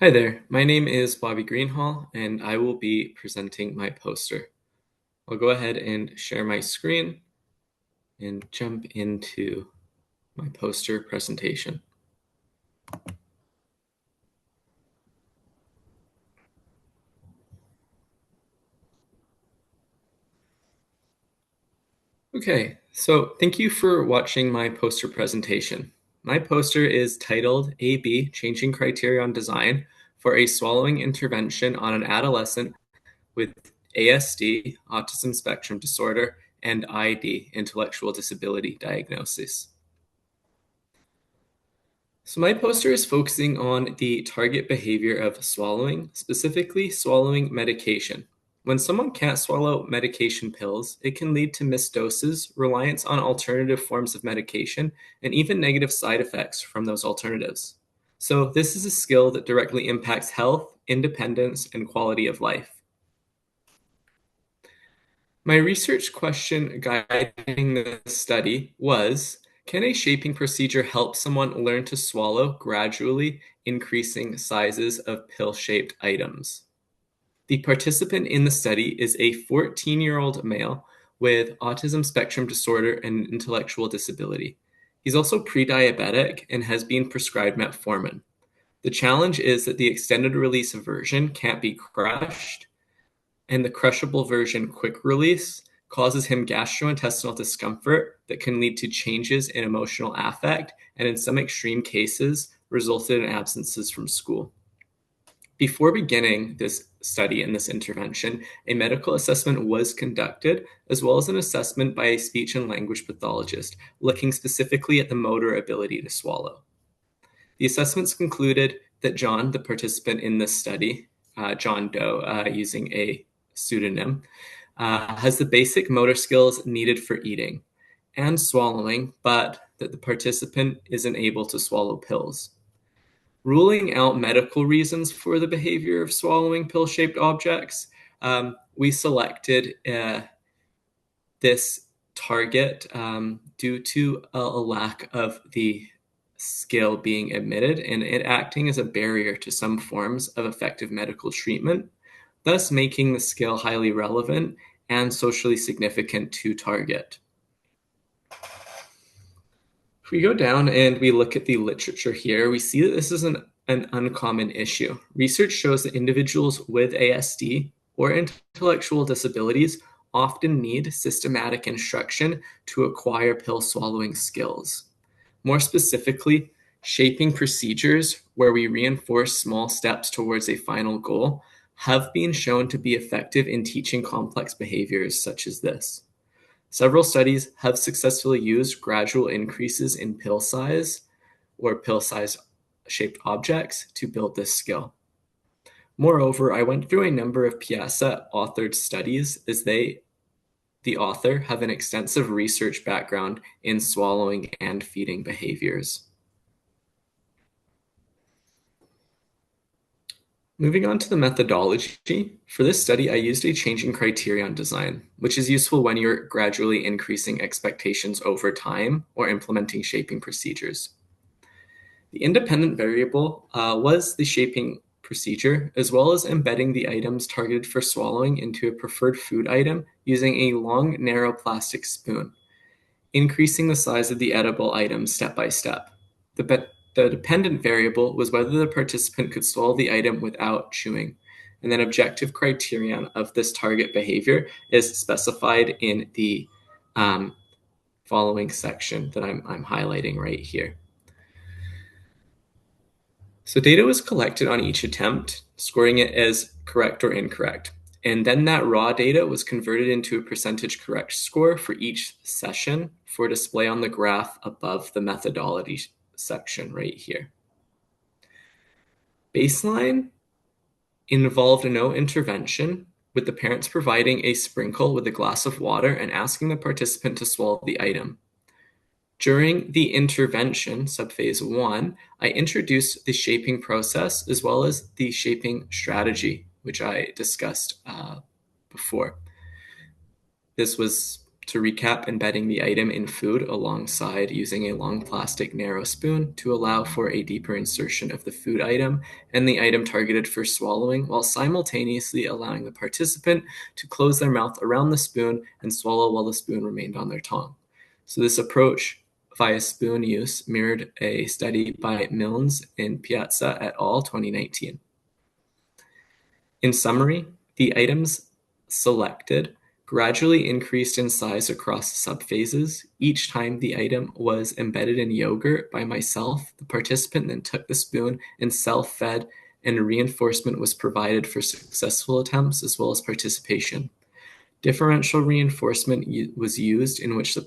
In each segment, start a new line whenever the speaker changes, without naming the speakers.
Hi there, my name is Bobby Greenhall, and I will be presenting my poster. I'll go ahead and share my screen and jump into my poster presentation. Okay, so thank you for watching my poster presentation. My poster is titled AB Changing Criterion Design for a Swallowing Intervention on an Adolescent with ASD, Autism Spectrum Disorder, and ID, Intellectual Disability Diagnosis. So my poster is focusing on the target behavior of swallowing, specifically swallowing medication. When someone can't swallow medication pills, it can lead to missed doses, reliance on alternative forms of medication, and even negative side effects from those alternatives. So this is a skill that directly impacts health, independence, and quality of life. My research question guiding this study was, can a shaping procedure help someone learn to swallow gradually increasing sizes of pill-shaped items? The participant in the study is a 14-year-old male with autism spectrum disorder and intellectual disability. He's also pre-diabetic and has been prescribed metformin. The challenge is that the extended release version can't be crushed, and the crushable version quick release causes him gastrointestinal discomfort that can lead to changes in emotional affect and in some extreme cases resulted in absences from school. Before beginning this study and this intervention, a medical assessment was conducted, as well as an assessment by a speech and language pathologist, looking specifically at the motor ability to swallow. The assessments concluded that John, the participant in this study, John Doe, using a pseudonym, has the basic motor skills needed for eating and swallowing, but that the participant isn't able to swallow pills. Ruling out medical reasons for the behavior of swallowing pill-shaped objects, we selected this target due to a lack of the skill being admitted and it acting as a barrier to some forms of effective medical treatment, thus making the skill highly relevant and socially significant to target. If we go down and we look at the literature here, we see that this is an uncommon issue. Research shows that individuals with ASD or intellectual disabilities often need systematic instruction to acquire pill swallowing skills. More specifically, shaping procedures where we reinforce small steps towards a final goal have been shown to be effective in teaching complex behaviors such as this. Several studies have successfully used gradual increases in pill size or pill size shaped objects to build this skill. Moreover, I went through a number of Piazza authored studies as the author, have an extensive research background in swallowing and feeding behaviors. Moving on to the methodology, for this study, I used a changing criterion design, which is useful when you're gradually increasing expectations over time or implementing shaping procedures. The independent variable was the shaping procedure, as well as embedding the items targeted for swallowing into a preferred food item using a long, narrow plastic spoon, increasing the size of the edible item step by step. The dependent variable was whether the participant could swallow the item without chewing. And then objective criterion of this target behavior is specified in the following section that I'm highlighting right here. So data was collected on each attempt, scoring it as correct or incorrect. And then that raw data was converted into a percentage correct score for each session for display on the graph above the methodology section right here. Baseline involved no intervention, with the parents providing a sprinkle with a glass of water and asking the participant to swallow the item. During the intervention, subphase 1, I introduced the shaping process as well as the shaping strategy, which I discussed before. This was To recap, embedding the item in food alongside using a long plastic narrow spoon to allow for a deeper insertion of the food item and the item targeted for swallowing, while simultaneously allowing the participant to close their mouth around the spoon and swallow while the spoon remained on their tongue. So this approach via spoon use mirrored a study by Milnes and Piazza et al. 2019. In summary, the items selected gradually increased in size across subphases. Each time the item was embedded in yogurt by myself, the participant then took the spoon and self-fed, and reinforcement was provided for successful attempts as well as participation. Differential reinforcement was used, in which the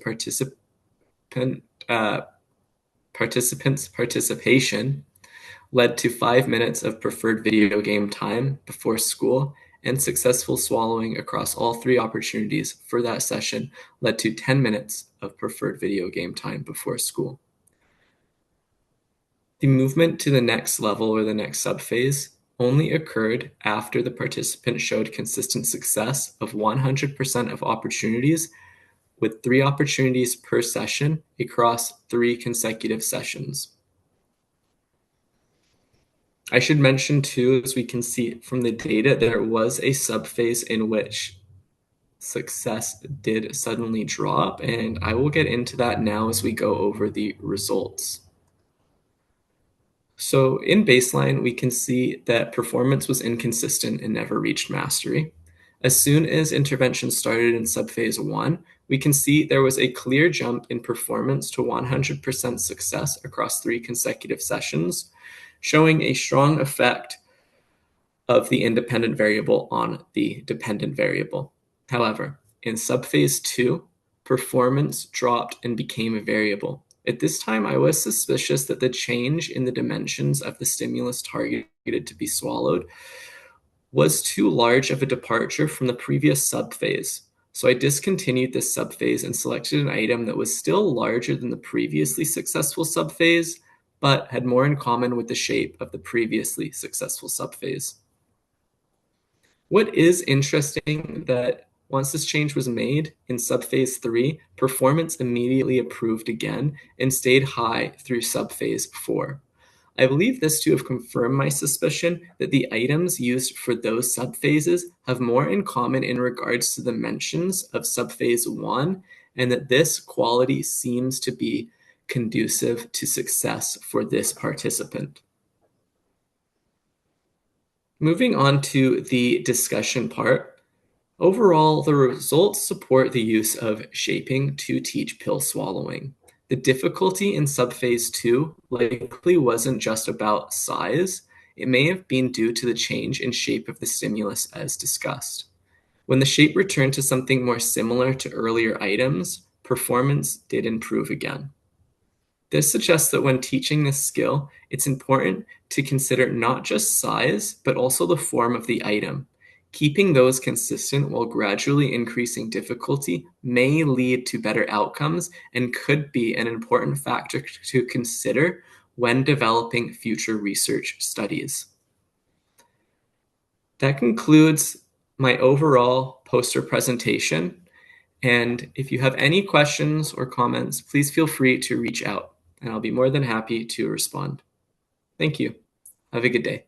participant's participation led to 5 minutes of preferred video game time before school, and successful swallowing across all 3 opportunities for that session led to 10 minutes of preferred video game time before school. The movement to the next level or the next subphase only occurred after the participant showed consistent success of 100% of opportunities, with 3 opportunities per session across 3 consecutive sessions. I should mention too, as we can see from the data, there was a subphase in which success did suddenly drop, and I will get into that now as we go over the results. So in baseline, we can see that performance was inconsistent and never reached mastery. As soon as intervention started in subphase 1, we can see there was a clear jump in performance to 100% success across 3 consecutive sessions, showing a strong effect of the independent variable on the dependent variable. However, in subphase 2, performance dropped and became a variable. At this time, I was suspicious that the change in the dimensions of the stimulus targeted to be swallowed was too large of a departure from the previous subphase. So I discontinued this subphase and selected an item that was still larger than the previously successful subphase, but had more in common with the shape of the previously successful subphase. What is interesting that once this change was made in subphase 3, performance immediately improved again and stayed high through subphase 4. I believe this to have confirmed my suspicion that the items used for those subphases have more in common in regards to the mentions of subphase 1, and that this quality seems to be conducive to success for this participant. Moving on to the discussion part, overall, the results support the use of shaping to teach pill swallowing. The difficulty in subphase 2 likely wasn't just about size. It may have been due to the change in shape of the stimulus as discussed. When the shape returned to something more similar to earlier items, performance did improve again. This suggests that when teaching this skill, it's important to consider not just size, but also the form of the item. Keeping those consistent while gradually increasing difficulty may lead to better outcomes and could be an important factor to consider when developing future research studies. That concludes my overall poster presentation. And if you have any questions or comments, please feel free to reach out, and I'll be more than happy to respond. Thank you. Have a good day.